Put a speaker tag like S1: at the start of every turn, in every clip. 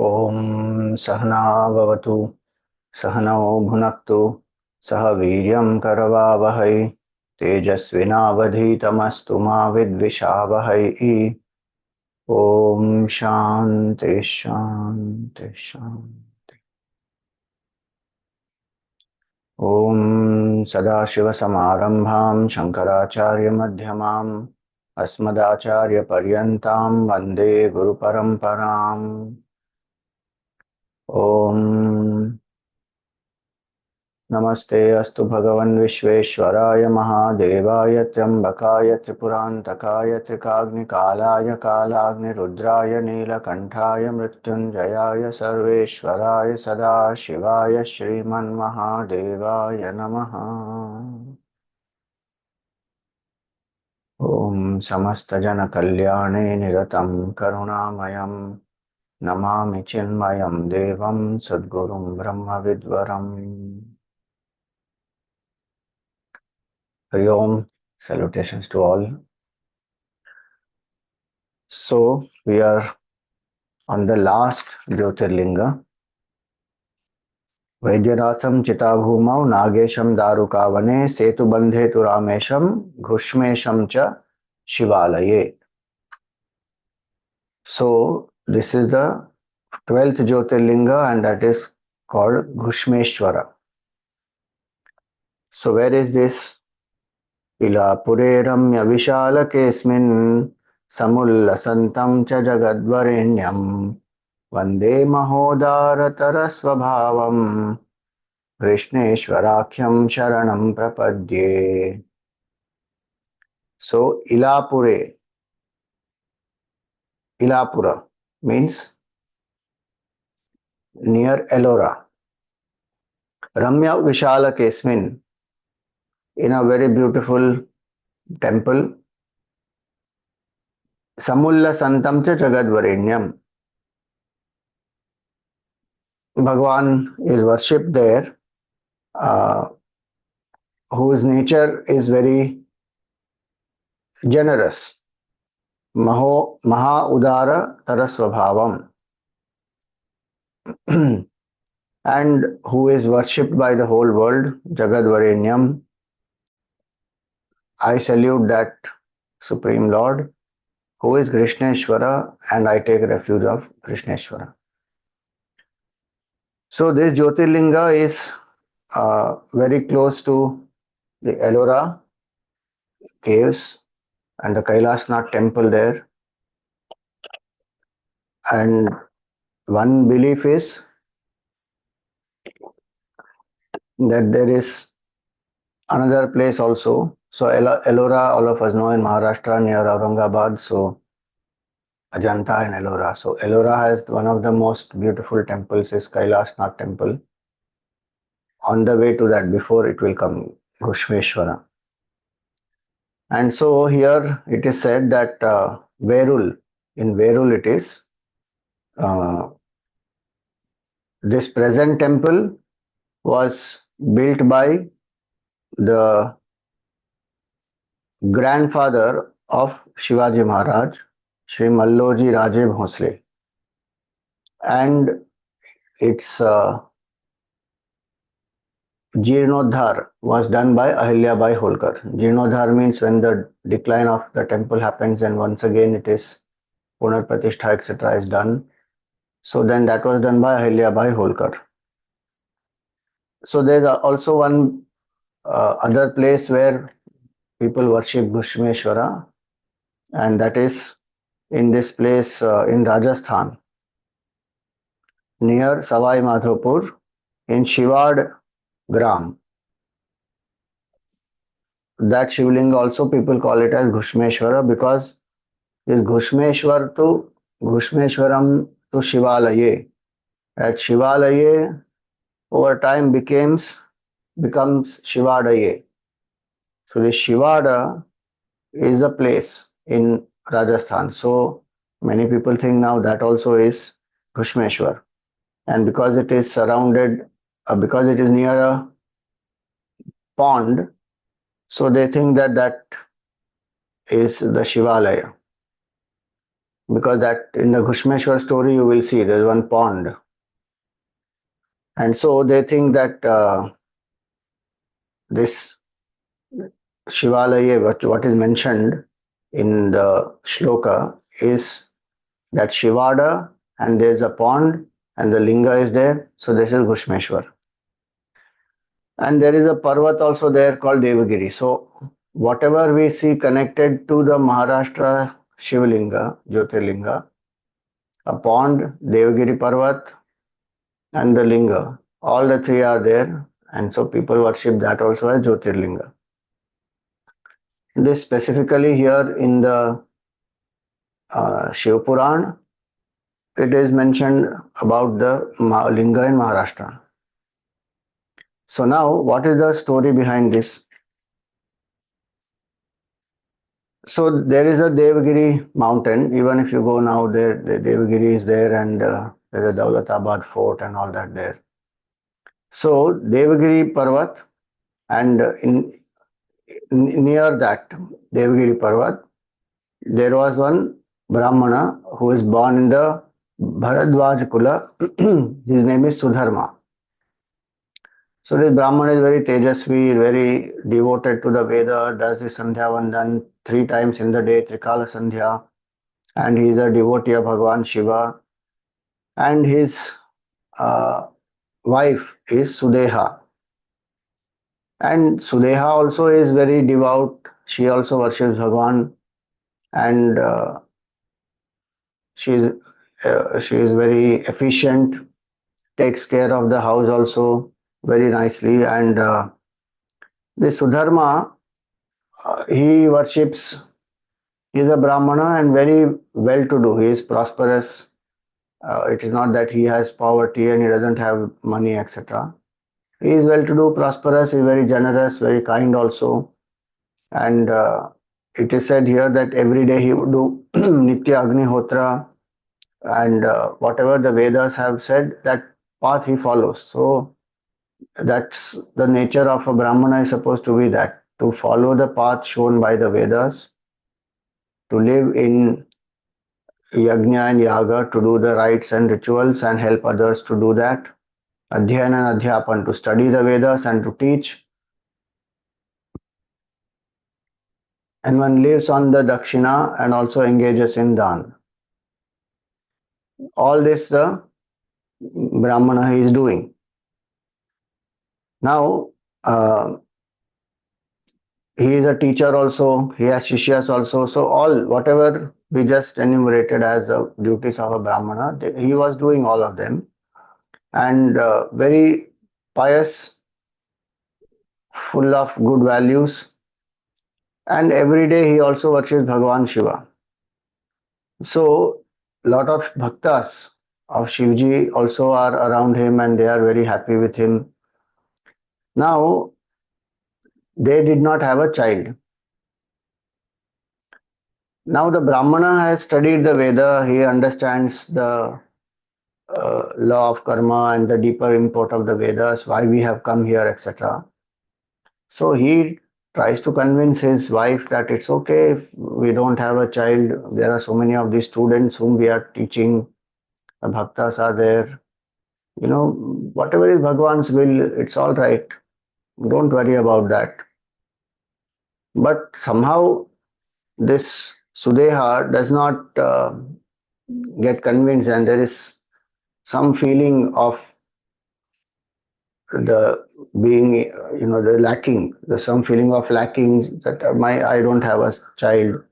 S1: ॐ सहना भवतु सहनौ भुनक्तु सह वीर्यं करवावहै तेजस्विनावधीतमस्तु मा विद्विषावहै। ॐ शान्ति शान्ति शान्ति। ॐ सदाशिवसमारम्भां शङ्कराचार्यमध्यमाम् अस्मदाचार्यपर्यन्तां वन्दे गुरुपरम्पराम्। ॐ नमस्ते अस्तु भगवन् विश्वेश्वराय महादेवाय त्र्यम्बकाय त्रिपुरान्तकाय त्रिकाग्निकालाय कालाग्निरुद्राय नीलकण्ठाय मृत्युञ्जयाय सर्वेश्वराय सदाशिवाय श्रीमन्महादेवाय नमः। ॐ समस्तजनकल्याणे निरतं करुणामयं नमामि चिन्मयं देवं सद्गुरुं ब्रह्मविद्वरम्। Hari Om, salutations to all. So, we are on the last Jyotirlinga. Vaidyanatham Chitabhumau Nagesham Darukavane Setubandhe tu Ramesham Ghushmesham cha Shivalaye. So, this is the 12th Jyotirlinga and that is called Ghushmeshwara. So, where is this? Ilapure Ramya Vishalakesmin Samullasantam cha Jagadvarenyam Vande Mahodaratara Krishneshwarakyam Sharanam Prapadye. So Ilapura means near Ellora. Ramya Vishala Kesmin, in a very beautiful temple. Samulla Santam cha Jagadvarenyam. Bhagwan is worshipped there, whose nature is very generous. Maha Udara Tarasvabhavam. And who is worshipped by the whole world, Jagadvarenyam. I salute that Supreme Lord, who is Krishneshwara, and I take refuge of Krishneshwara. So this Jyotirlinga is very close to the Ellora caves and the Kailasnath temple there. And one belief is that there is another place also. So Ellora, all of us know, in Maharashtra near Aurangabad. So Ajanta and Ellora. So Ellora has one of the most beautiful temples, is Kailasnath temple. On the way to that, before it will come, Ghushmeshwara. And so here it is said that Verul, in Verul it is, this present temple was built by the grandfather of Shivaji Maharaj, Shri Malloji Raje Bhosle. And its Jeernodhar was done by Ahilyabai Holkar. Jeernodhar means when the decline of the temple happens and once again it is Punar Pratishtha, etc. is done. So then that was done by Ahilyabai Holkar. So there's also one other place where people worship Ghushmeshwara, and that is in this place in Rajasthan, near Savai Madhopur, in Shivad Gram. That Shivling also people call it as Ghushmeshwara, because this Ghushmeshwaram to Shivalaye. At Shivalaye over time becomes Shivadaye. So the Shivada is a place in Rajasthan. So many people think now that also is Ghushmeshwar. And because it is surrounded, because it is near a pond, so they think that that is the Shivalaya. because that in the Ghushmeshwar story you will see there's one pond, and so they think that this Shivalaya, what is mentioned in the shloka, is that Shivada, and there's a pond and the linga is there, so this is Ghushmeshwar. And there is a Parvat also there called Devagiri. So whatever we see connected to the Maharashtra Shivalinga, Jyotirlinga, a pond, Devagiri Parvat, and the Linga, all the three are there, and so people worship that also as Jyotirlinga. This specifically here in the Shiv Puran, it is mentioned about the Linga in Maharashtra. So now, what is the story behind this? So there is a Devagiri mountain. Even if you go now, there the Devagiri is there, and there's a Daulatabad fort and all that there. So Devagiri Parvat, and near that Devagiri Parvat, there was one Brahmana who is born in the Bharadwaj Kula. His name is Sudharma. So this Brahmana is very Tejasvi, very devoted to the Veda, does the Sandhya Vandan 3 times in the day, Trikala Sandhya, and he is a devotee of Bhagavan Shiva. And his uh, wife is Sudeha. And Sudeha also is very devout. She also worships Bhagavan, and she is very efficient, takes care of the house also very nicely. And this Sudharma, he worships. He is a Brahmana and very well to do. He is prosperous. It is not that he has poverty and he doesn't have money, etc. He is well to do, prosperous, he is very generous, very kind also. And it is said here that every day he would do Nitya Agnihotra, and whatever the Vedas have said, that path he follows. So that's the nature of a Brahmana is supposed to be, that to follow the path shown by the Vedas, to live in yajna and yaga, to do the rites and rituals and help others to do that. Adhyayana and Adhyapan, to study the Vedas and to teach. And one lives on the Dakshina and also engages in Dan. All this the Brahmana is doing. Now, he is a teacher also, he has Shishyas also. So all, whatever we just enumerated as the duties of a Brahmana, he was doing all of them. And very pious, full of good values. And every day he also worships Bhagavan Shiva. So, lot of bhaktas of Shivji also are around him and they are very happy with him. Now, they did not have a child. Now, the Brahmana has studied the Veda, he understands the law of karma and the deeper import of the Vedas, why we have come here, etc. So, he tries to convince his wife that it's okay if we don't have a child. There are so many of these students whom we are teaching, the bhaktas are there. You know, whatever is Bhagwan's will, it's all right. Don't worry about that. But somehow this Sudeha does not get convinced, and there is some feeling of the being, the lacking. There's some feeling of lacking, that I don't have a child.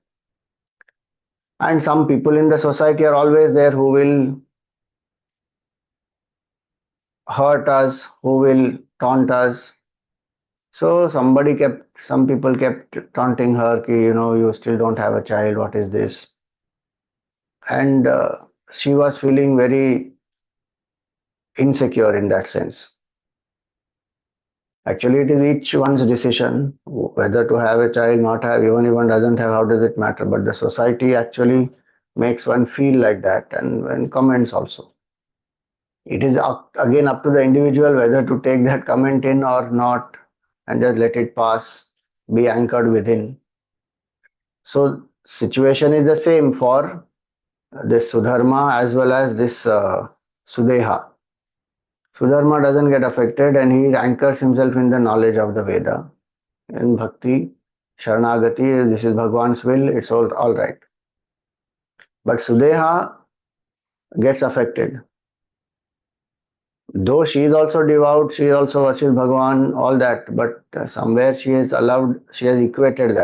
S1: And some people in the society are always there who will hurt us, who will taunt us. So some people kept taunting her, ki, you still don't have a child, what is this? And she was feeling very insecure in that sense. Actually, it is each one's decision whether to have a child, not have, even if one doesn't have, how does it matter? But the society actually makes one feel like that, and comments also. It is again up to the individual whether to take that comment in or not and just let it pass, be anchored within. So situation is the same for this Sudharma as well as this Sudeha. Sudharma doesn't get affected and he anchors himself in the knowledge of the Veda. In Bhakti, Sharanagati, this is Bhagwan's will, it's all right. But Sudeha gets affected. Though she is also devout, she also worships Bhagwan, all that, but somewhere she has allowed, she has equated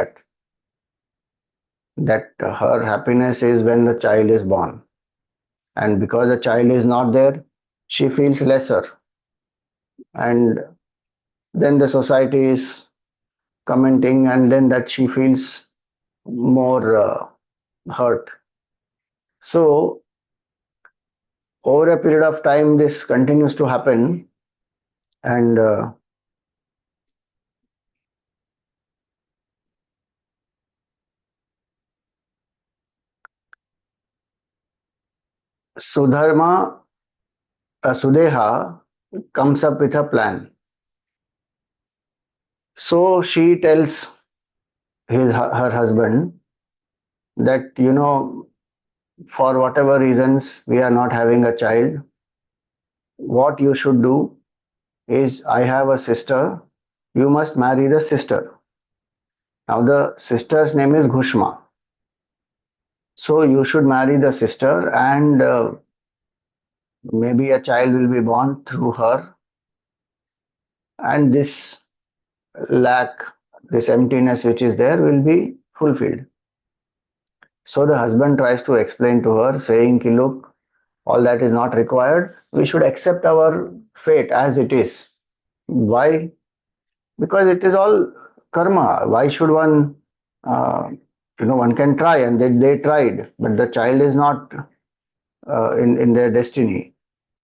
S1: that her happiness is when the child is born. And because the child is not there, she feels lesser. And then the society is commenting, and then that she feels more hurt. So, over a period of time, this continues to happen, and Sudharma, Sudeha comes up with a plan. So she tells her husband that, for whatever reasons we are not having a child, what you should do is, I have a sister, you must marry the sister. Now the sister's name is Ghushma. So you should marry the sister, and maybe a child will be born through her, and this lack, this emptiness which is there will be fulfilled. So the husband tries to explain to her, saying, ki, look, all that is not required. We should accept our fate as it is. Why? Because it is all karma. Why should one, uh, one can try, and they tried, but the child is not in their destiny.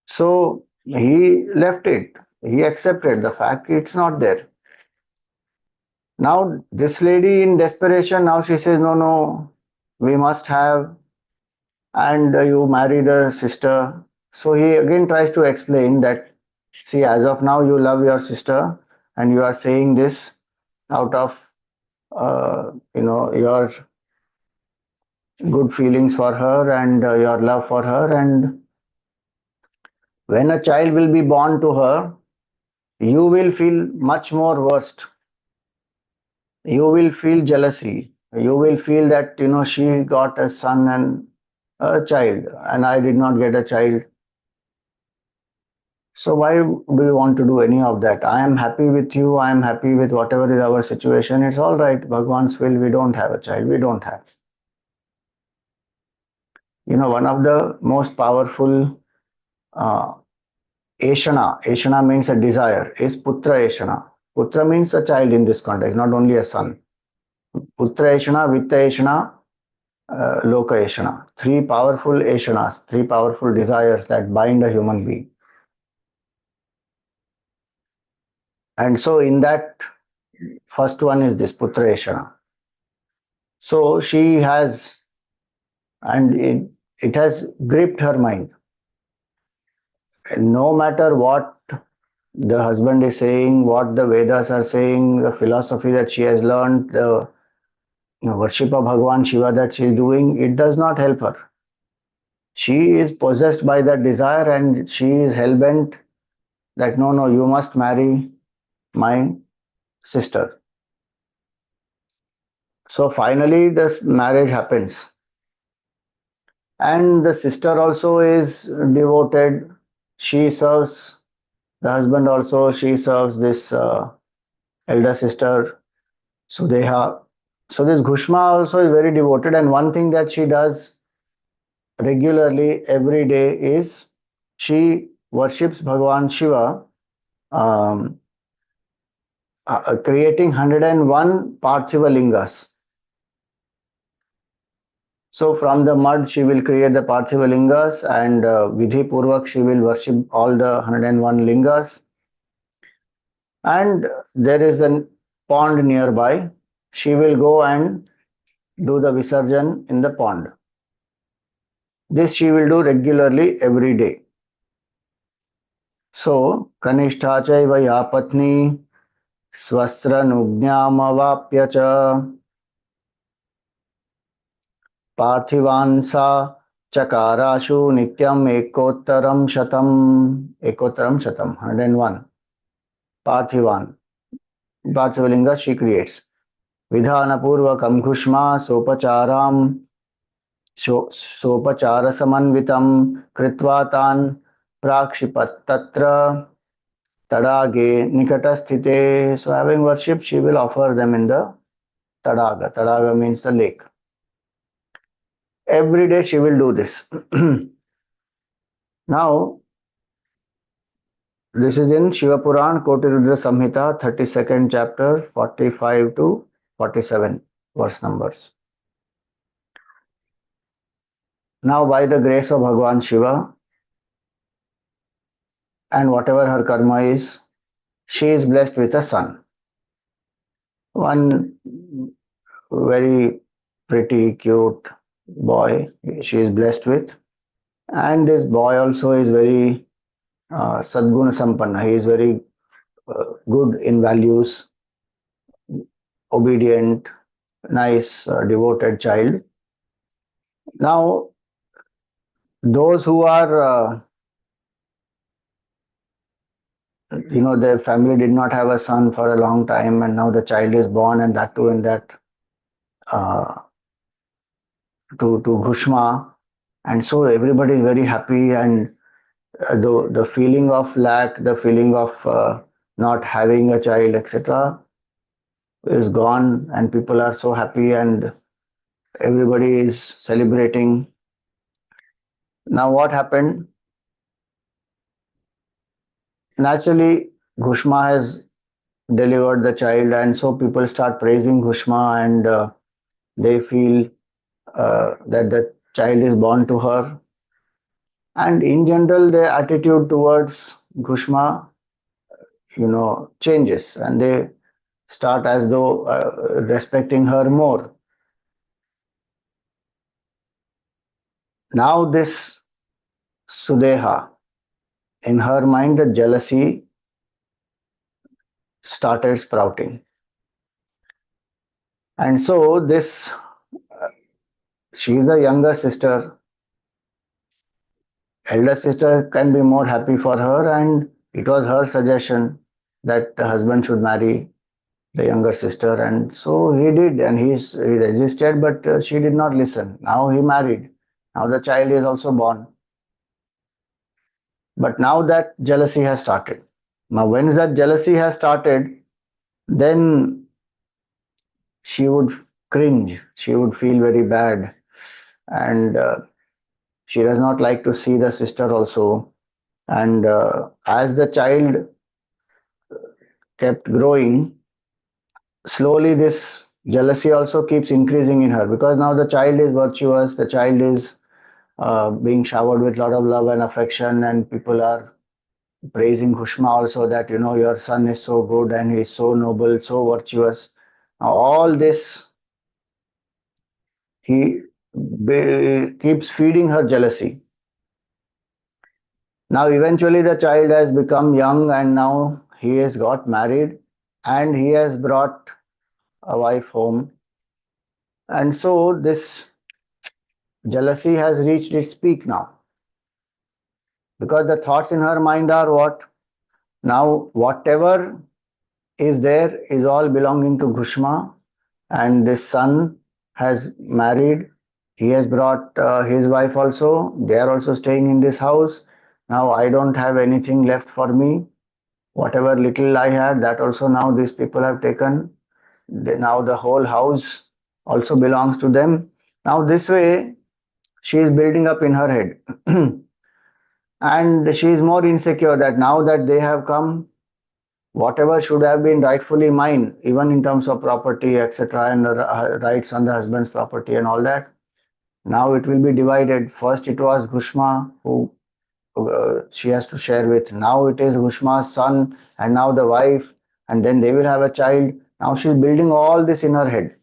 S1: So he left it. He accepted the fact it's not there. Now this lady in desperation, now she says, no, no, we must have, and you marry the sister. So he again tries to explain that, see, as of now you love your sister and you are saying this out of your good feelings for her and your love for her, and when a child will be born to her, you will feel much more worst. You will feel jealousy. You will feel that she got a son and a child and I did not get a child. So why do you want to do any of that? I am happy with you. I am happy with whatever is our situation. It's all right. Bhagwan's will, we don't have a child. We don't have. One of the most powerful uh, Eshana, Eshana means a desire, is Putra Eshana. Putra means a child in this context, not only a son. Putra Eshana, Vitta Eshana, Loka Eshana. Three powerful Eshanas, three powerful desires that bind a human being. And so in that, first one is this Putra Eshana. So she has, and it has gripped her mind. No matter what the husband is saying, what the Vedas are saying, the philosophy that she has learned, the worship of Bhagwan Shiva that she is doing, it does not help her. She is possessed by that desire and she is hell-bent that no, no, you must marry my sister. So finally, this marriage happens. And the sister also is devoted. She serves the husband also. She serves this elder sister, Sudeha. So this Ghushma also is very devoted. And one thing that she does regularly every day is she worships Bhagwan Shiva, um, creating 101 Parthiva Lingas. So from the mud she will create the Parthiva Lingas, and Vidhi Purvak she will worship all the 101 Lingas. And there is a pond nearby. She will go and do the Visarjan in the pond. This she will do regularly every day. So, Kanishta chaiva ya patni swasranugnyamavapya cha parthivan sa Chakarashu Nityam Ekottaram Shatam, 101. Parthivan, Parthivalinga she creates. Vidhanapurvakam Ghushma Sopacharam Sopachaраsamанвитам Kritva Tan Prakshipatatra Tadage Nikatasthite. So having worshipped, she will offer them in the Tadaga. Tadaga means the lake. Every day she will do this. Now, this is in Shiva Puran, Kotirudra Samhita, 32nd chapter, 45 to 47 verse numbers. Now, by the grace of Bhagwan Shiva and whatever her karma is, she is blessed with a son. One very pretty, cute boy she is blessed with. And this boy also is very Sadguna Sampanna. He is very good in values, obedient, nice, devoted child. Now, those who are, their family did not have a son for a long time, and now the child is born, and that too in that uh, to Ghushma, and so everybody is very happy, and the feeling of lack, the feeling of not having a child, etc., is gone, and people are so happy, and everybody is celebrating. Now, what happened? Naturally, Ghushma has delivered the child, and so people start praising Ghushma, and they feel that the child is born to her. And in general, their attitude towards Ghushma, changes, and they start as though respecting her more. Now, this Sudeha, in her mind, the jealousy started sprouting. And so, she is the younger sister. Elder sister can be more happy for her, and it was her suggestion that the husband should marry the younger sister, and so he did, and he resisted, but she did not listen. Now he married. Now the child is also born. But now that jealousy has started. Now, when that jealousy has started, then she would cringe. She would feel very bad, and she does not like to see the sister also. And as the child kept growing, slowly this jealousy also keeps increasing in her, because now the child is virtuous, the child is being showered with a lot of love and affection, and people are praising Ghushma also that your son is so good and he is so noble, so virtuous. Now all this he keeps feeding her jealousy. Now eventually the child has become young, and now he has got married, and he has brought a wife home, and so this jealousy has reached its peak now, because the thoughts in her mind are what? Now whatever is there is all belonging to Ghushma, and this son has married. He has brought his wife also. They are also staying in this house. Now I don't have anything left for me. Whatever little I had, that also now these people have taken. Now the whole house also belongs to them. Now this way she is building up in her head. And she is more insecure that now that they have come, whatever should have been rightfully mine, even in terms of property, etc., and the rights on the husband's property and all that, now it will be divided. First it was Ghushma who she has to share with. Now it is Ghushma's son, and now the wife, and then they will have a child. Now she's building all this in her head.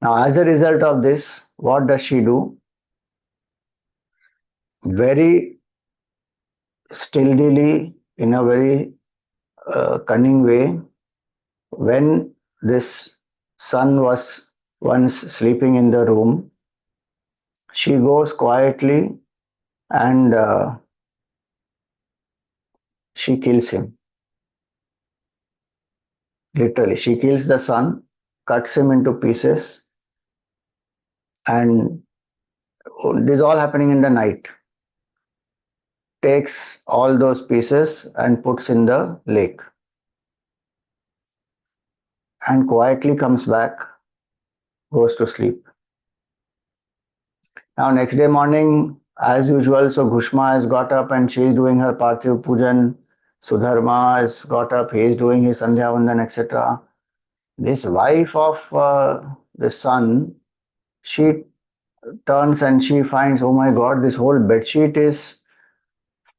S1: Now, as a result of this, what does she do? Very stillily, in a very cunning way, when this son was once sleeping in the room, She goes quietly and she kills him. Literally, she kills the son, cuts him into pieces, and this is all happening in the night. Takes all those pieces and puts in the lake and quietly comes back, goes to sleep. Now, next day morning, as usual, so Ghushma has got up and she is doing her Parthiv Pujan. Sudharma has got up, he is doing his Sandhya Vandan, etc. This wife of the son, she turns and she finds, oh my god, this whole bedsheet is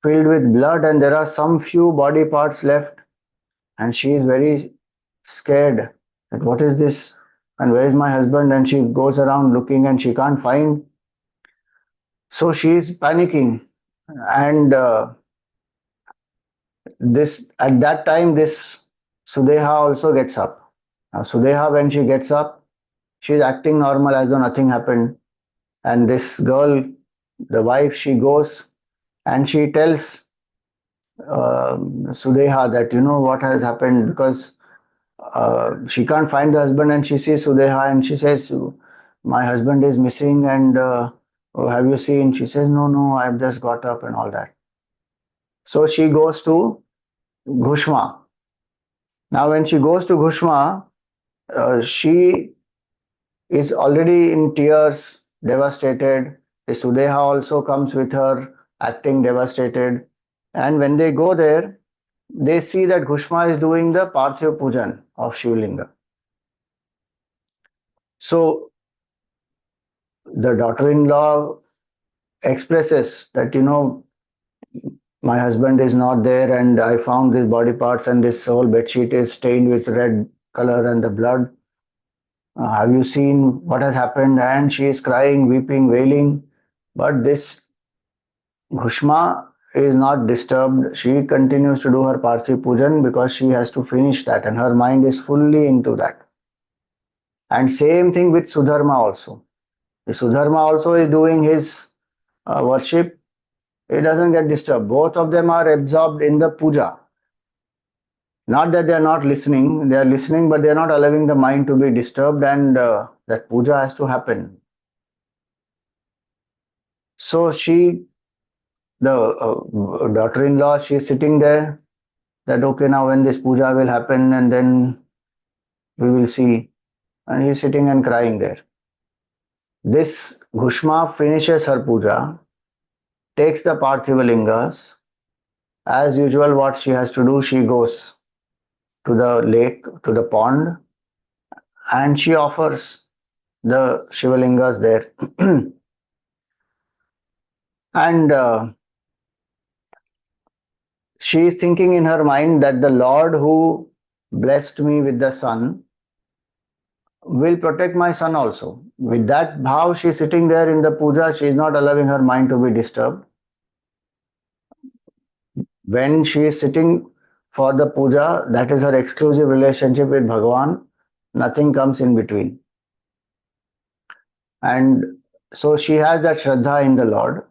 S1: filled with blood and there are some few body parts left. And she is very scared that what is this and where is my husband, and she goes around looking and she can't find, so she is panicking. And this at that time this Sudeha also gets up. Now Sudeha, when she gets up, she is acting normal as though nothing happened, and this girl, the wife, she goes and she tells Sudeha that you know what has happened, because she can't find the husband and she sees Sudeha and she says, my husband is missing, and oh, have you seen? She says, no, no, I've just got up and all that. So she goes to Ghushma. Now, when she goes to Ghushma, she is already in tears, devastated. The Sudeha also comes with her, acting devastated. And when they go there, they see that Ghushma is doing the Parthiv Pujan of Shivlinga. So the daughter-in-law expresses that, you know, my husband is not there and I found these body parts and this whole bedsheet is stained with red color and the blood. Have you seen what has happened? And she is crying, weeping, wailing. But this Ghushma is not disturbed. She continues to do her Parthiv Pujan because she has to finish that and her mind is fully into that. And same thing with Sudharma also. The Sudharma also is doing his worship. It doesn't get disturbed. Both of them are absorbed in the puja. Not that they are not listening, they are listening, but they are not allowing the mind to be disturbed, and that puja has to happen. So she, the daughter-in-law, she is sitting there that okay, now when this puja will happen and then we will see. And he is sitting and crying there. This Ghushma finishes her puja, takes the Parthiva lingas. As usual, what she has to do, she goes to the lake, to the pond, and she offers the Shivalingas there. And she is thinking in her mind that the Lord who blessed me with the son will protect my son also. With that bhav, she is sitting there in the puja, she is not allowing her mind to be disturbed. When she is sitting for the puja, that is her exclusive relationship with Bhagavan, nothing comes in between. And so she has that Shraddha in the Lord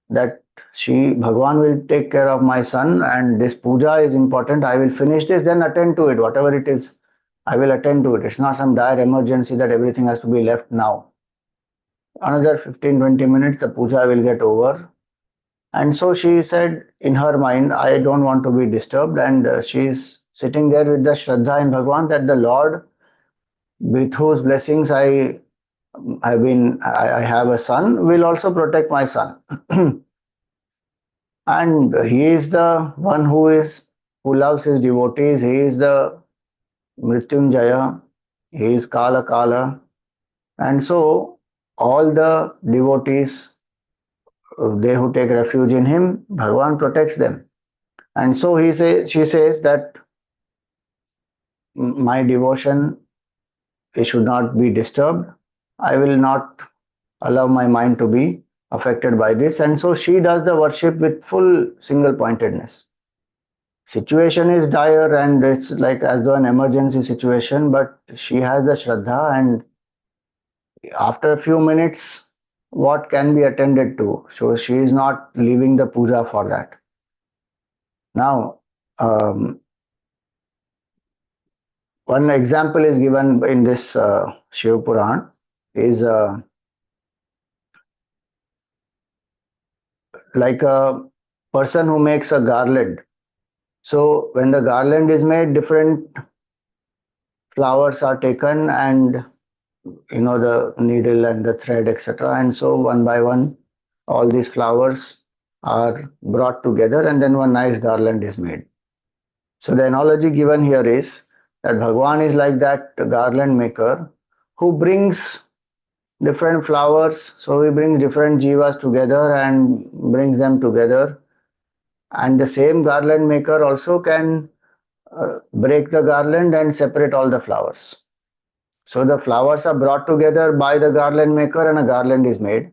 S1: that Bhagavan will take care of my son and this puja is important. I will finish this, then attend to it, whatever it is, I will attend to it. It's not some dire emergency that everything has to be left now. Another 15-20 minutes, the puja will get over. And so she said in her mind, I don't want to be disturbed. And she is sitting there with the Shraddha in Bhagavan that the Lord, with whose blessings I have a son, will also protect my son. And he is the one who loves his devotees. He is the Mrityunjaya. He is Kala Kala. And so all the devotees, they who take refuge in him, Bhagavan protects them. And so she says that my devotion, it should not be disturbed. I will not allow my mind to be affected by this. And so she does the worship with full single pointedness. Situation is dire and it's like as though an emergency situation, but she has the Shraddha, and after a few minutes what can be attended to. So she is not leaving the puja for that. Now, one example is given in this Shiv Puran is like a person who makes a garland. So when the garland is made, different flowers are taken and the needle and the thread, etc. And so one by one, all these flowers are brought together and then one nice garland is made. So the analogy given here is that Bhagwan is like that garland maker who brings different flowers. So he brings different jivas together and brings them together. And the same garland maker also can break the garland and separate all the flowers. So the flowers are brought together by the garland maker and a garland is made.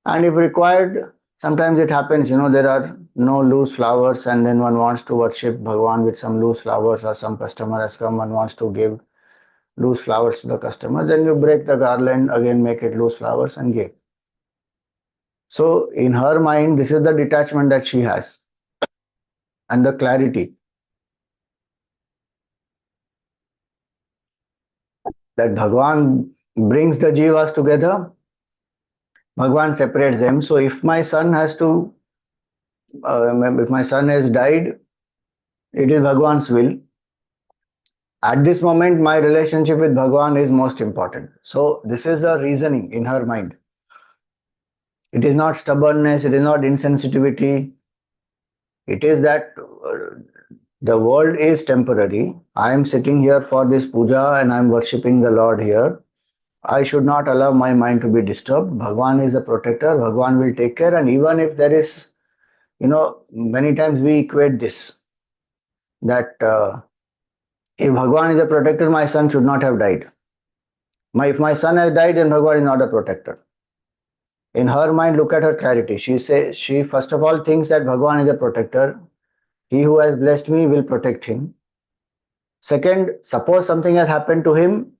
S1: And if required, sometimes it happens, there are no loose flowers and then one wants to worship Bhagwan with some loose flowers, or some customer has come, one wants to give loose flowers to the customer, then you break the garland, again make it loose flowers and give. So in her mind, this is the detachment that she has and the clarity that Bhagwan brings the jivas together, Bhagwan separates them. So if my son if my son has died, it is Bhagwan's will. At this moment, my relationship with Bhagwan is most important. So this is the reasoning in her mind. It is not stubbornness, it is not insensitivity. It is that the world is temporary. I am sitting here for this puja and I am worshipping the Lord here. I should not allow my mind to be disturbed. Bhagwan is a protector. Bhagwan will take care. And even if there is, many times we equate this that if Bhagwan is a protector, my son should not have died. If my son has died, then Bhagwan is not a protector. In her mind, look at her clarity. She first of all thinks that Bhagwan is a protector. He who has blessed me will protect him. Second, suppose something has happened to him,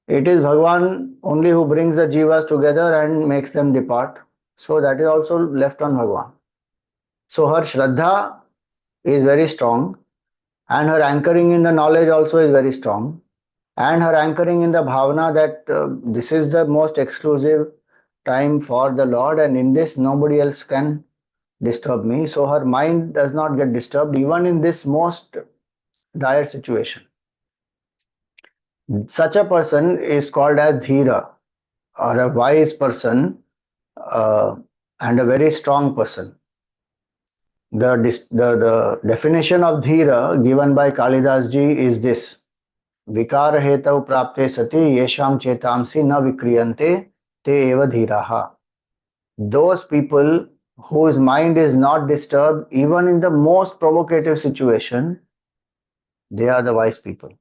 S1: it is Bhagwan only who brings the jivas together and makes them depart. So that is also left on Bhagwan. So her Shraddha is very strong, and her anchoring in the knowledge also is very strong, and her anchoring in the bhavana that this is the most exclusive time for the Lord, and in this nobody else can disturb me. So her mind does not get disturbed even in this most dire situation. Such a person is called as Dhira, or a wise person, uh, and a very strong person. The definition of Dhira given by Kalidas ji is this: Vikara hetau prapte sati yesham chetamsi na vikriyante te eva dhiraha. Those people whose mind is not disturbed even in the most provocative situation, they are the wise people.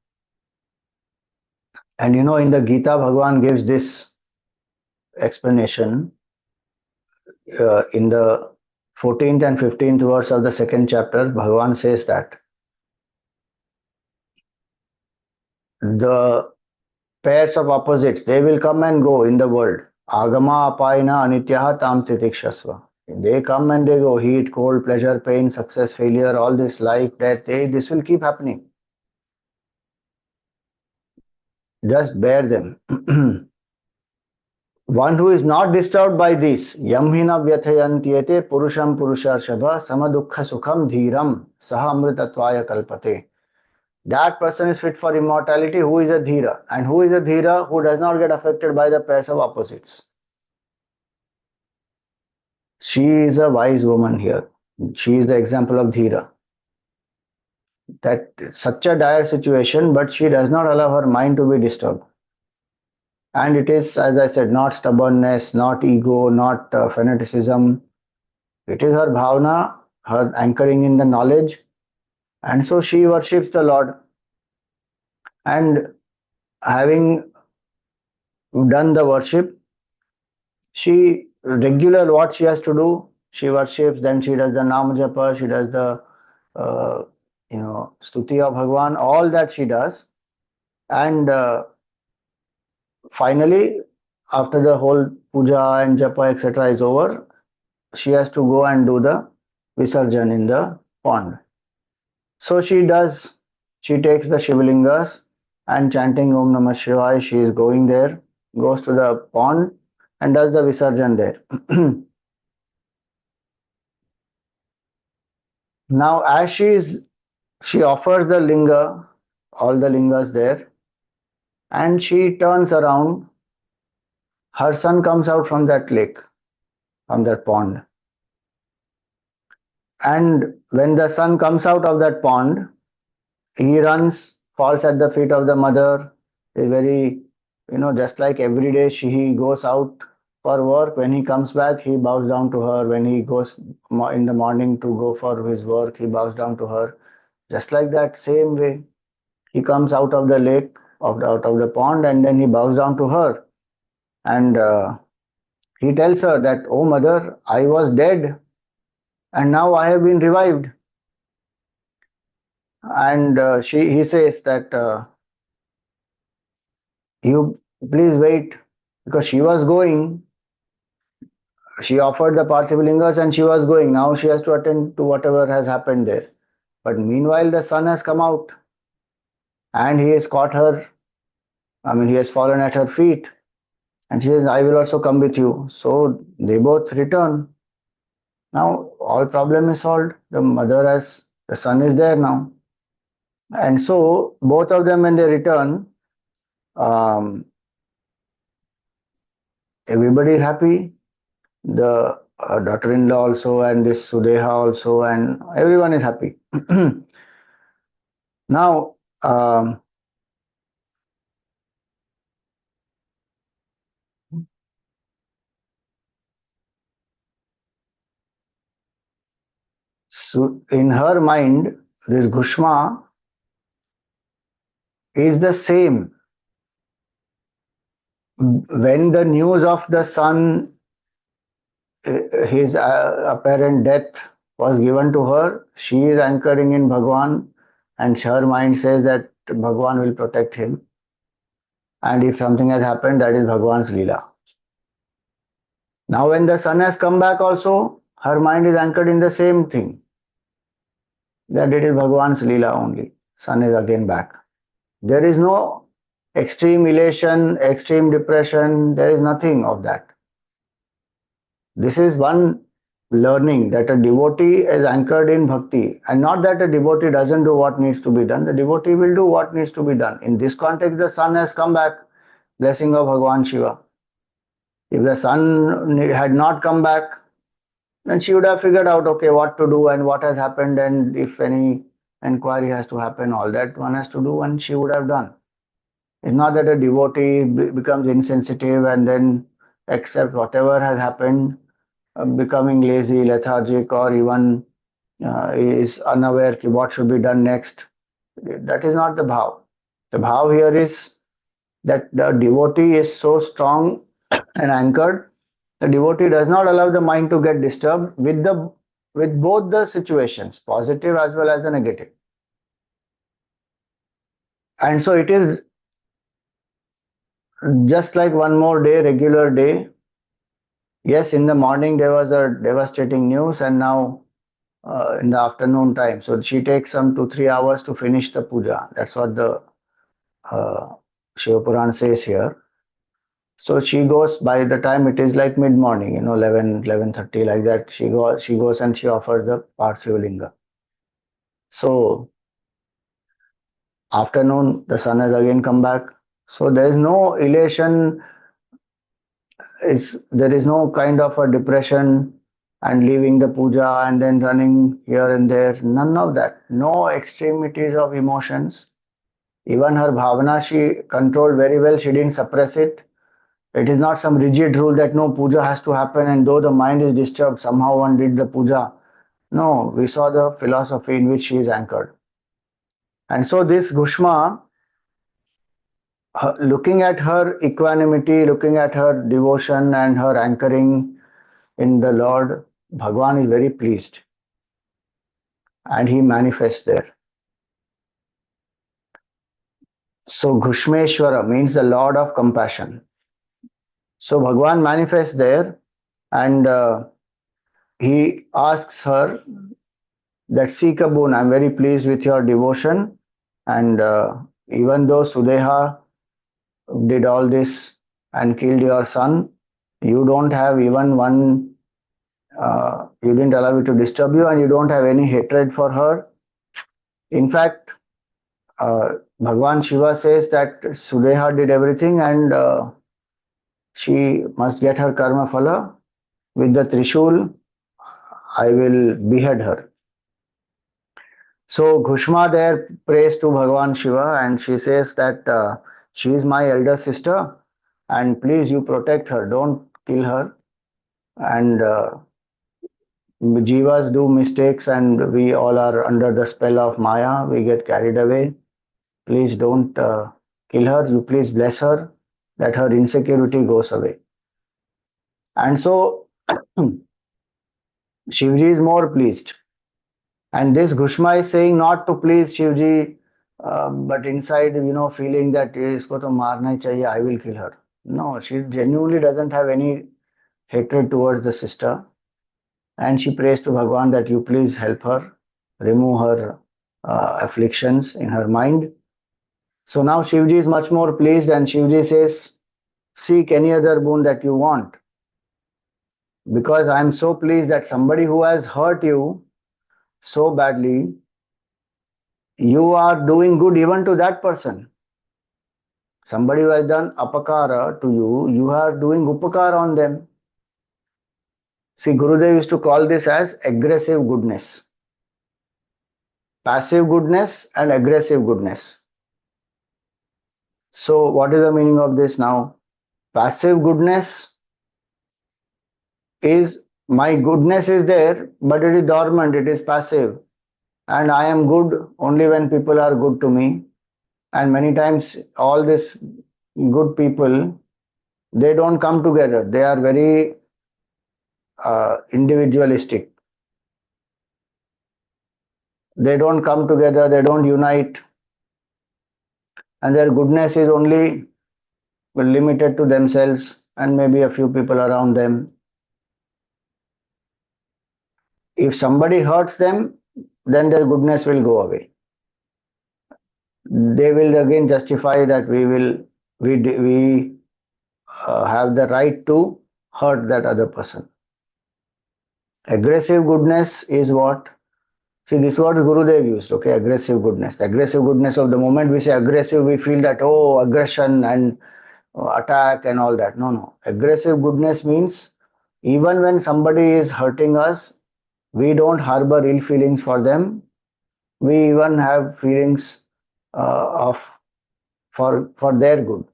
S1: And in the Gita, Bhagavan gives this explanation in the 14th and 15th verse of the second chapter. Bhagavan says that the pairs of opposites, they will come and go in the world. Agama apayana anityaha tam titikshasva. They come and they go. Heat, cold, pleasure, pain, success, failure, all this life, death, this will keep happening. Just bear them. One who is not disturbed by this, yamhina vyathayantyete purusham purusharshava samadukha sukham dhiram saha amritatvaya kalpate. That person is fit for immortality. Who is a dhira? And who is a dhira? Who does not get affected by the pairs of opposites. She is a wise woman here. She is the example of dhira. That such a dire situation, but she does not allow her mind to be disturbed. And it is, as I said, not stubbornness, not ego, not fanaticism. It is her bhavana, her anchoring in the knowledge. And so she worships the Lord. And having done the worship, she regular what she has to do, she worships, then she does the Nam Japa, she does the Stuti of Bhagwan, all that she does. And finally, after the whole puja and japa, etc. is over, she has to go and do the Visarjan in the pond. So she does. She takes the Shivlingas and chanting Om Namah Shivaya, she is going there, goes to the pond and does the Visarjan there. Now, as she offers the linga, all the lingas there, and she turns around. Her son comes out from that lake, from that pond. And when the son comes out of that pond, he runs, falls at the feet of the mother, is very, just like every day he goes out for work. When he comes back, he bows down to her. When he goes in the morning to go for his work, he bows down to her. Just like that, same way, he comes out of the lake, out of the pond, and then he bows down to her. And he tells her that, oh mother, I was dead and now I have been revived. And he says that you please wait, because she was going. She offered the Parthiv lingas and she was going. Now she has to attend to whatever has happened there. But meanwhile, the son has come out and he has caught her. I mean, he has fallen at her feet. And she says, I will also come with you. So they both return. Now all problem is solved. The son is there now. And so both of them, when they return, um, everybody is happy. The daughter-in-law also, and this Sudeha also, and everyone is happy. Now, so in her mind, this Ghushma is the same. When the news of the son, his apparent death was given to her, she is anchoring in Bhagwan, and her mind says that Bhagwan will protect him. And if something has happened, that is Bhagwan's Leela. Now, when the son has come back also, her mind is anchored in the same thing, that it is Bhagwan's Leela only. Son is again back. There is no extreme elation, extreme depression, there is nothing of that. This is one learning, that a devotee is anchored in bhakti, and not that a devotee doesn't do what needs to be done. The devotee will do what needs to be done. In this context, the son has come back, blessing of Bhagwan Shiva. If the son had not come back, then she would have figured out, okay, what to do and what has happened, and if any inquiry has to happen, all that one has to do, and she would have done. It's not that a devotee becomes insensitive and then accept whatever has happened, becoming lazy, lethargic, or even is unaware of what should be done next. That is not the bhav. The bhav here is that the devotee is so strong and anchored. The devotee does not allow the mind to get disturbed with both the situations, positive as well as the negative. And so it is just like one more day, regular day. Yes, in the morning there was a devastating news, and now in the afternoon time. So she takes some 2-3 hours to finish the puja. That's what the Shiva Puran says here. So she goes, by the time it is like mid-morning, 11:30, like that, she goes and she offers the Parthiv linga. So afternoon, the sun has again come back. So there is no elation, there is no kind of a depression and leaving the puja and then running here and there. None of that. No extremities of emotions. Even her bhavana, she controlled very well. She didn't suppress it. It is not some rigid rule that no puja has to happen, and though the mind is disturbed, somehow one did the puja. No, we saw the philosophy in which she is anchored. And so this Ghushma, looking at her equanimity, looking at her devotion and her anchoring in the Lord, Bhagwan is very pleased. And he manifests there. So Ghushmeshwara means the Lord of compassion. So Bhagwan manifests there, and he asks her that seek a boon. I'm very pleased with your devotion, and even though Sudeha did all this and killed your son, you don't have even one. You didn't allow it to disturb you, and you don't have any hatred for her. In fact, Bhagwan Shiva says that Sudeha did everything, and she must get her karma phala. With the Trishul, I will behead her. So Ghushma there prays to Bhagwan Shiva, and she says that she is my elder sister, and please you protect her, don't kill her. And Jivas do mistakes, and we all are under the spell of Maya. We get carried away. Please don't kill her. You please bless her, that her insecurity goes away. And so Shivji is more pleased. And this Ghushma is saying not to please Shivji, but inside, feeling that isko to marna hi chahiye, I will kill her. No, she genuinely doesn't have any hatred towards the sister. And she prays to Bhagwan that you please help her, remove her afflictions in her mind. So now Shivji is much more pleased, and Shivji says, seek any other boon that you want. Because I am so pleased that somebody who has hurt you so badly, you are doing good even to that person. Somebody who has done apakara to you, you are doing upakara on them. See, Gurudev used to call this as aggressive goodness. Passive goodness and aggressive goodness. So, what is the meaning of this now? Passive goodness is my goodness is there, but it is dormant, it is passive. And I am good only when people are good to me. And many times, all these good people, they don't come together. They are very individualistic. They don't come together, they don't unite, and their goodness is only limited to themselves and maybe a few people around them. If somebody hurts them, then their goodness will go away. They will again justify that we have the right to hurt that other person. Aggressive goodness is what? See, this is what Gurudev used, okay? Aggressive goodness. The aggressive goodness of the moment we say aggressive, we feel that, oh, aggression and attack and all that. No, no. Aggressive goodness means even when somebody is hurting us, we don't harbor ill feelings for them. We even have feelings of for their good.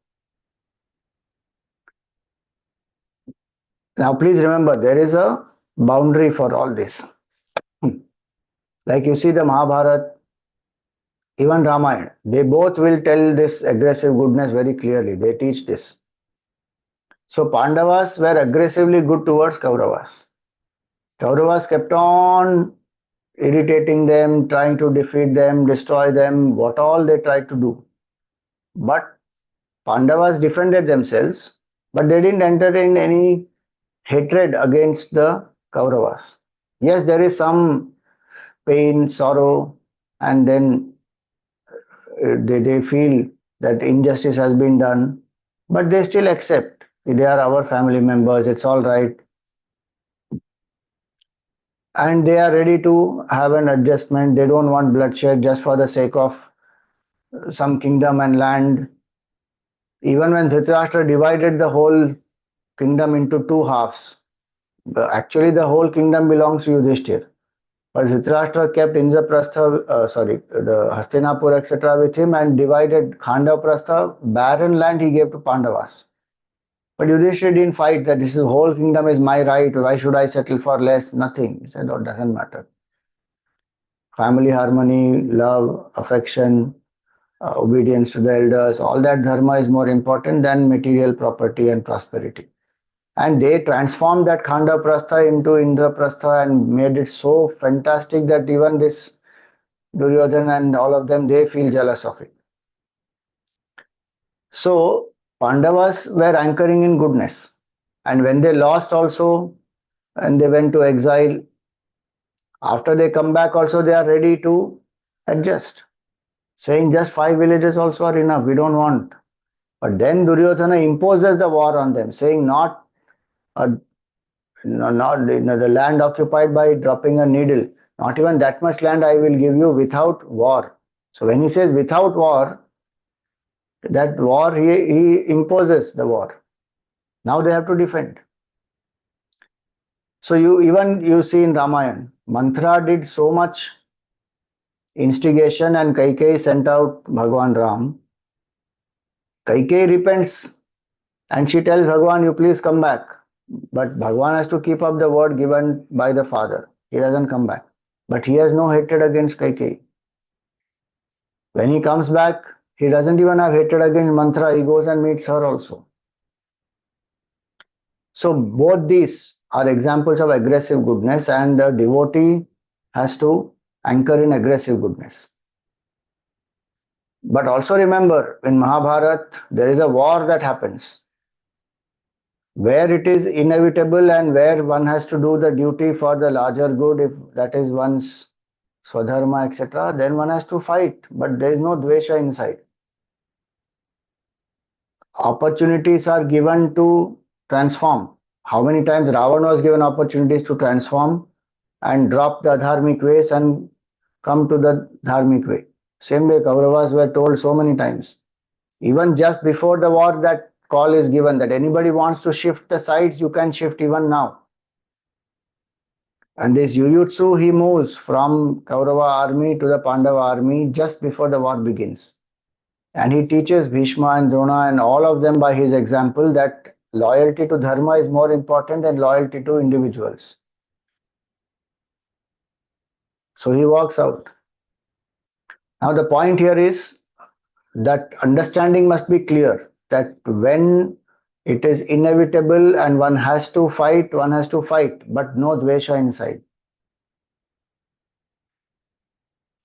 S1: Now, please remember, there is a boundary for all this. Like you see the Mahabharata, even Ramayana, they both will tell this aggressive goodness very clearly. They teach this. So Pandavas were aggressively good towards Kauravas. Kauravas kept on irritating them, trying to defeat them, destroy them, what all they tried to do. But Pandavas defended themselves, but they didn't entertain any hatred against the Kauravas. Yes, there is some pain, sorrow, and then they feel that injustice has been done, but they still accept. They are our family members, it's all right. And they are ready to have an adjustment. They don't want bloodshed just for the sake of some kingdom and land. Even when Dhritarashtra divided the whole kingdom into two halves, actually the whole kingdom belongs to Yudhishthir. But Dhritarashtra kept the Hastinapur, etc. with him and divided Khandaprastha, barren land he gave to Pandavas. But Yudhishthir didn't fight that this whole kingdom is my right, why should I settle for less? Nothing. He said, oh, it doesn't matter. Family harmony, love, affection, obedience to the elders, all that dharma is more important than material property and prosperity. And they transformed that Khanda Prastha into Indraprastha and made it so fantastic that even this Duryodhana and all of them, they feel jealous of it. So Pandavas were anchoring in goodness. And when they lost also, and they went to exile, after they come back also they are ready to adjust, saying just 5 villages also are enough, we don't want. But then Duryodhana imposes the war on them, saying not a, not the land occupied by dropping a needle, not even that much land I will give you without war. So when he says without war, that war he imposes the war. Now they have to defend. So you see in Ramayana, Manthra did so much instigation and Kaikeyi sent out Bhagwan Ram. Kaikeyi repents and she tells Bhagwan, you please come back. But Bhagwan has to keep up the word given by the father. He doesn't come back. But he has no hatred against Kaikeyi. When he comes back, he doesn't even have hatred against Manthra. He goes and meets her also. So both these are examples of aggressive goodness, and the devotee has to anchor in aggressive goodness. But also remember, in Mahabharata, there is a war that happens where it is inevitable and where one has to do the duty for the larger good, if that is one's swadharma, etc., then one has to fight. But there is no dvesha inside. Opportunities are given to transform. How many times Ravana was given opportunities to transform and drop the adharmic ways and come to the dharmic way. Same way Kauravas were told so many times. Even just before the war, that call is given that anybody wants to shift the sides, you can shift even now. And this Yuyutsu, he moves from Kaurava army to the Pandava army just before the war begins. And he teaches Bhishma and Drona and all of them by his example that loyalty to dharma is more important than loyalty to individuals. So he walks out. Now the point here is that understanding must be clear, that when it is inevitable and one has to fight, but no dvesha inside.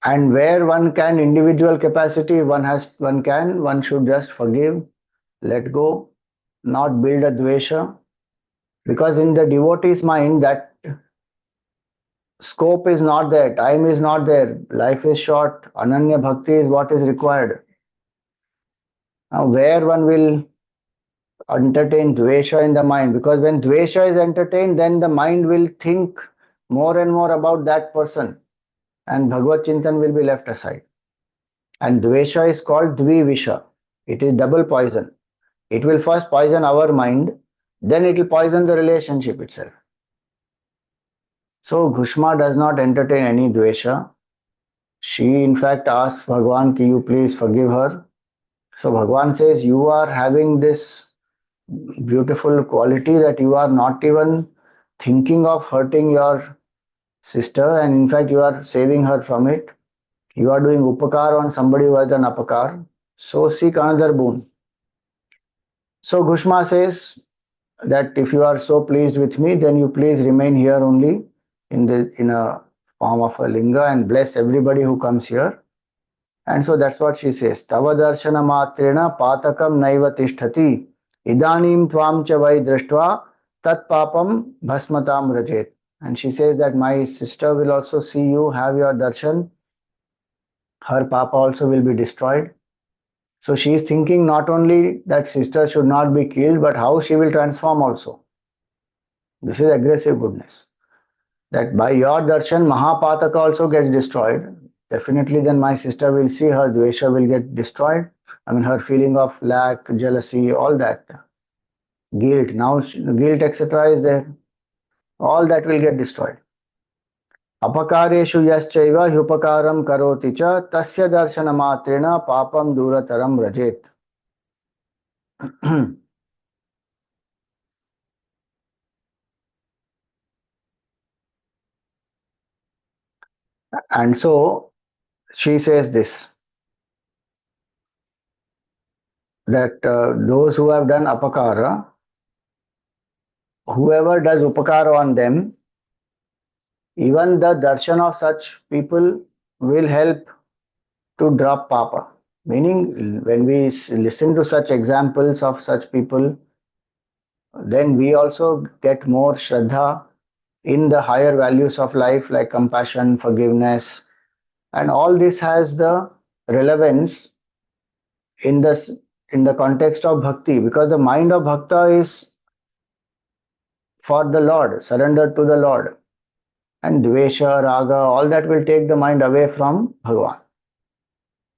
S1: And where one can, individual capacity, one should just forgive, let go, not build a dvesha. Because in the devotee's mind, that scope is not there, time is not there, life is short, ananya bhakti is what is required. Now, where one will entertain dvesha in the mind, because when dvesha is entertained, then the mind will think more and more about that person, and Bhagavad Chintan will be left aside. And dvesha is called dvivisha. It is double poison. It will first poison our mind, then it will poison the relationship itself. So Ghushma does not entertain any dvesha. She in fact asks Bhagwan, can you please forgive her? So Bhagwan says, you are having this beautiful quality that you are not even thinking of hurting your sister, and in fact you are saving her from it. You are doing upakar on somebody who has done apakar. So seek another boon. So Ghushma says that if you are so pleased with me, then you please remain here only in a form of a linga and bless everybody who comes here. And so that's what she says. Tava darshana matrena patakam naiva tishtati idanim tvam cha vai drashtva tat papam bhasmatam rajet. And she says that my sister will also see you, have your darshan. Her papa also will be destroyed. So she is thinking not only that sister should not be killed, but how she will transform also. This is aggressive goodness. That by your darshan, Mahapataka also gets destroyed. Definitely then my sister will see, her dvesha will get destroyed. I mean, her feeling of lack, jealousy, all that. Guilt, now guilt, etc. is there. All that will get destroyed. Apakareshu yaschaiva hyupakaram karoti cha tasya darshana matrena papam durataram rajet. And so she says this, that those who have done apakara, whoever does upakara on them, even the darshan of such people will help to drop papa. Meaning, when we listen to such examples of such people, then we also get more Shraddha in the higher values of life like compassion, forgiveness, and all this has the relevance in this in the context of bhakti, because the mind of bhakta is for the Lord, surrendered to the Lord. And dvesha, raga, all that will take the mind away from Bhagavan.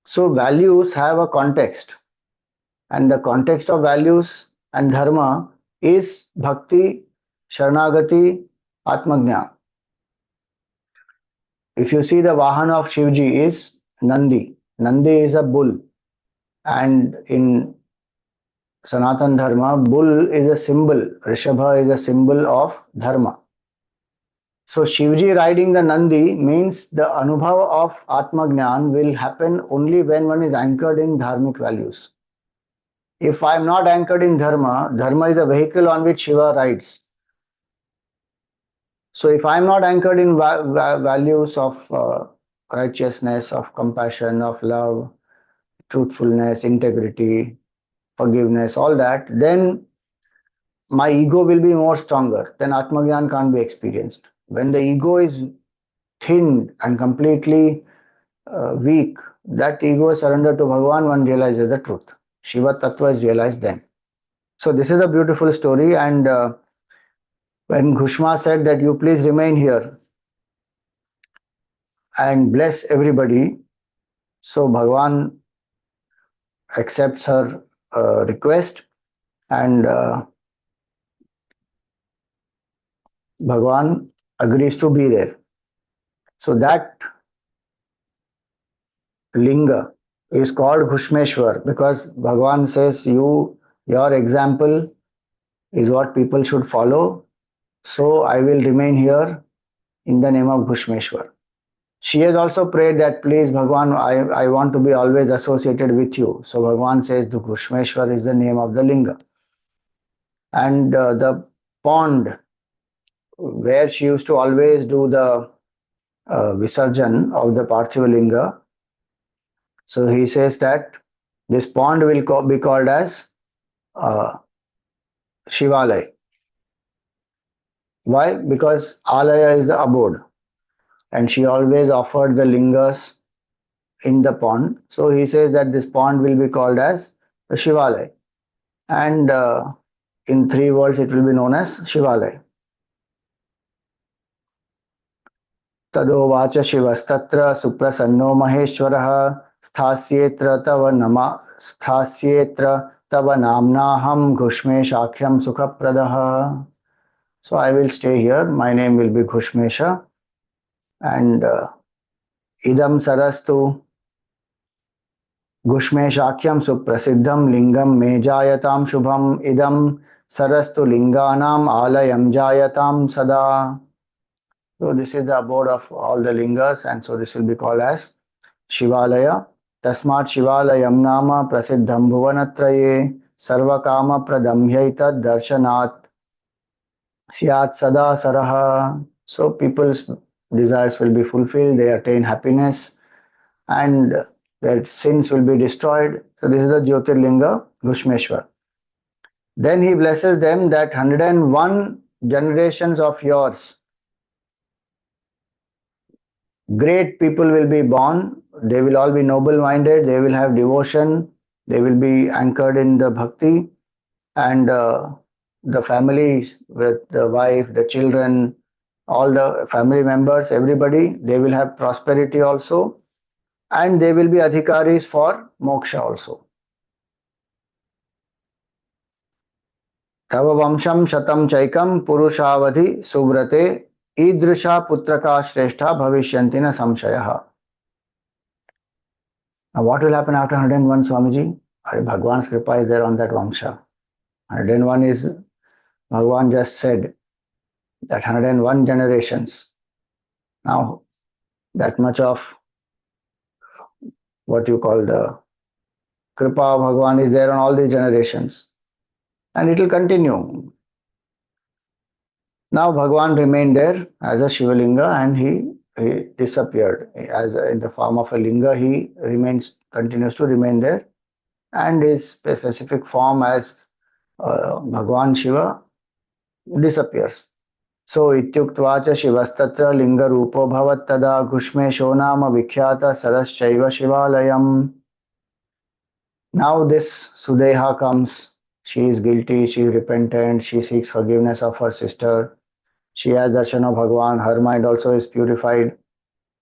S1: So values have a context, and the context of values and dharma is bhakti, sharanagati, atmagnya. If you see, the Vahana of Shivji is Nandi. Nandi is a bull, and in Sanatan Dharma, bull is a symbol, Rishabha is a symbol of Dharma. So Shivji riding the Nandi means the Anubhav of Atmagnan will happen only when one is anchored in dharmic values. If I am not anchored in Dharma, Dharma is a vehicle on which Shiva rides. So if I am not anchored in values of righteousness, of compassion, of love, truthfulness, integrity, forgiveness, all that, then my ego will be more stronger. Then Atmagyan can't be experienced. When the ego is thinned and completely weak, that ego is surrendered to Bhagavan, one realizes the truth. Shiva Tattva is realized then. So this is a beautiful story, and when Ghushma said that you please remain here and bless everybody, so Bhagavan accepts her request, and Bhagavan agrees to be there. So that linga is called Ghushmeshwar because Bhagavan says your example is what people should follow. So I will remain here in the name of Ghushmeshwar. She has also prayed that please Bhagavan, I want to be always associated with you. So Bhagavan says the Ghushmeshwar is the name of the linga. And the pond where she used to always do the Visarjan of the Parthiva linga. So he says that this pond will be called as Shivalaya. Why? Because Alaya is the abode, and she always offered the lingas in the pond. So he says that this pond will be called as the Shivalaya, and in 3 words it will be known as Shivalaya. तदोवाच शिवस्तत्र सुप्रसन्नो महेश्वरः स्थास्येत्र तव नाम्नाहं घुष्मेशाख्यं सुखप्रदः. So I will stay here. My name will be Ghushmesha, and idam sarastu Ghushmeshakyam suprasiddham lingam me jayatam shubham idam sarastu linganam alayam jayatam sada. So this is the abode of all the lingas, and so this will be called as Shivalaya. Tasmat Shivalayam nama prasiddham bhuvanatraye sarvakama pradamhyaitad darshanat Syat Sada Saraha. So people's desires will be fulfilled, they attain happiness, and their sins will be destroyed. So this is the Jyotirlinga Ghushmeshwar. Then he blesses them that 101 generations of yours, great people will be born. They will all be noble-minded, they will have devotion, they will be anchored in the bhakti, and the families with the wife, the children, all the family members, everybody, they will have prosperity also, and they will be adhikaris for moksha also. Tava vamsham shatam chaikam purushavadhi suvrate idrisha putraka shrestha bhavishyantina samshayaha. Now what will happen after 101, Swamiji? Bhagwan's kripa is there on that vamsha. 101 is, Bhagwan just said that 101 generations. Now that much of what you call the kripa of Bhagwan is there on all these generations, and it will continue. Now Bhagwan remained there as a Shivalinga, and he disappeared as in the form of a linga. He continues to remain there, and his specific form as Bhagwan Shiva disappears. So ityuktva cha shivastatra linga rupo bhavat tada Ghushmesho nama vikhyata saraschaiva shivalayam. Now this Sudeha comes. She is guilty, she is repentant, she seeks forgiveness of her sister. She has darshan of Bhagwan, her mind also is purified.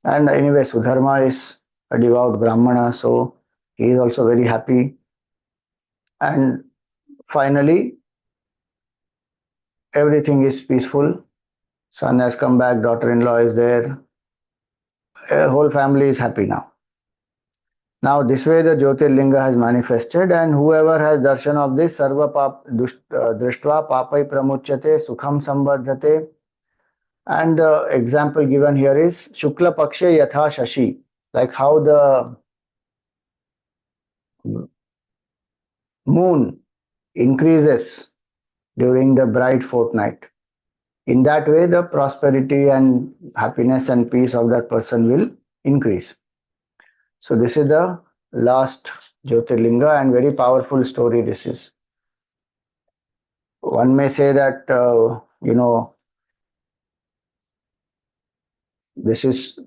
S1: And anyway, Sudharma is a devout Brahmana, so he is also very happy. And finally, everything is peaceful. Son has come back, daughter-in-law is there. A whole family is happy now. Now this way the Jyotirlinga has manifested, and whoever has darshan of this sarva drishtva papai pramuchyate sukham sambardhate. And the example given here is Shukla Pakshe Yatha Shashi, like how the moon increases during the bright fortnight. In that way, the prosperity and happiness and peace of that person will increase. So this is the last Jyotirlinga, and very powerful story this is. One may say that, this is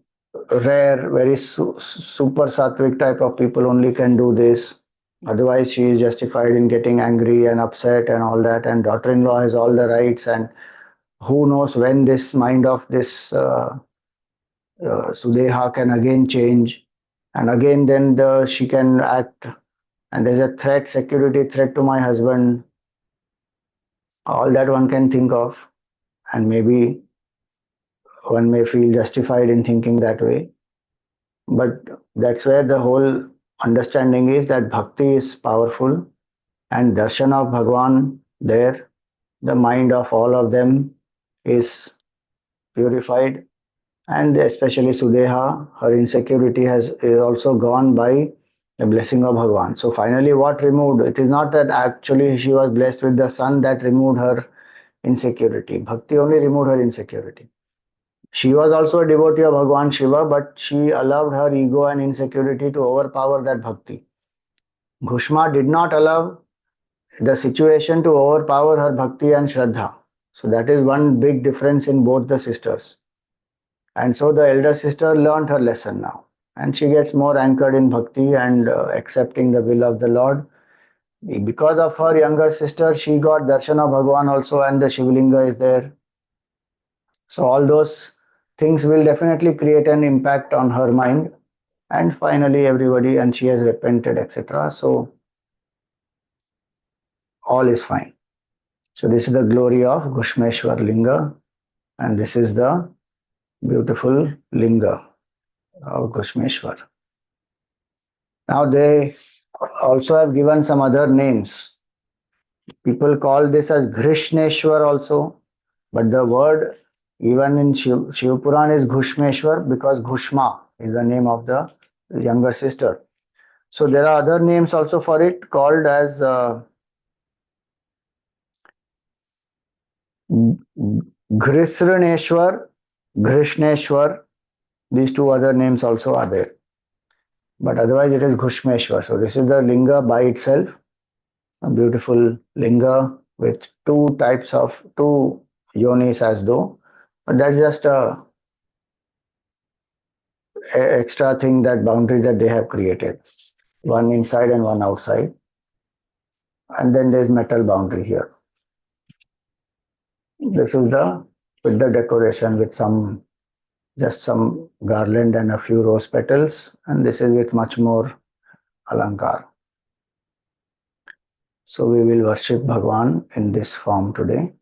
S1: rare, very super sattvic type of people only can do this. Otherwise, she is justified in getting angry and upset and all that. And daughter-in-law has all the rights, and who knows when this mind of this Sudeha can again change, and again then she can act. And there's a threat, security threat to my husband. All that one can think of, and maybe one may feel justified in thinking that way. But that's where the whole understanding is that bhakti is powerful, and darshan of Bhagwan there, the mind of all of them is purified, and especially Sudeha, her insecurity is also gone by the blessing of Bhagwan. So finally, what removed? It is not that actually she was blessed with the son that removed her insecurity. Bhakti only removed her insecurity. She was also a devotee of Bhagwan Shiva, but she allowed her ego and insecurity to overpower that bhakti. Ghushma did not allow the situation to overpower her bhakti and shraddha. So that is one big difference in both the sisters. And so the elder sister learned her lesson now. And she gets more anchored in bhakti and accepting the will of the Lord. Because of her younger sister, she got darshan of Bhagwan also, and the Shivlinga is there. So all those things will definitely create an impact on her mind. And finally, everybody, and she has repented, etc. So all is fine. So this is the glory of Ghushmeshwar Linga, and this is the beautiful Linga of Ghushmeshwar. Now they also have given some other names. People call this as Ghushmeshwar also, but the word even in Shiv Puran is Ghushmeshwar because Ghushma is the name of the younger sister. So there are other names also for it called as Grisraneshwar, Grishneshwar. These two other names also are there. But otherwise it is Ghushmeshwar. So this is the linga by itself, a beautiful linga with two yonis as though. But that's just a extra thing, that boundary that they have created. One inside and one outside. And then there's metal boundary here. This is with the decoration with just some garland and a few rose petals, and this is with much more alankar. So we will worship Bhagwan in this form today.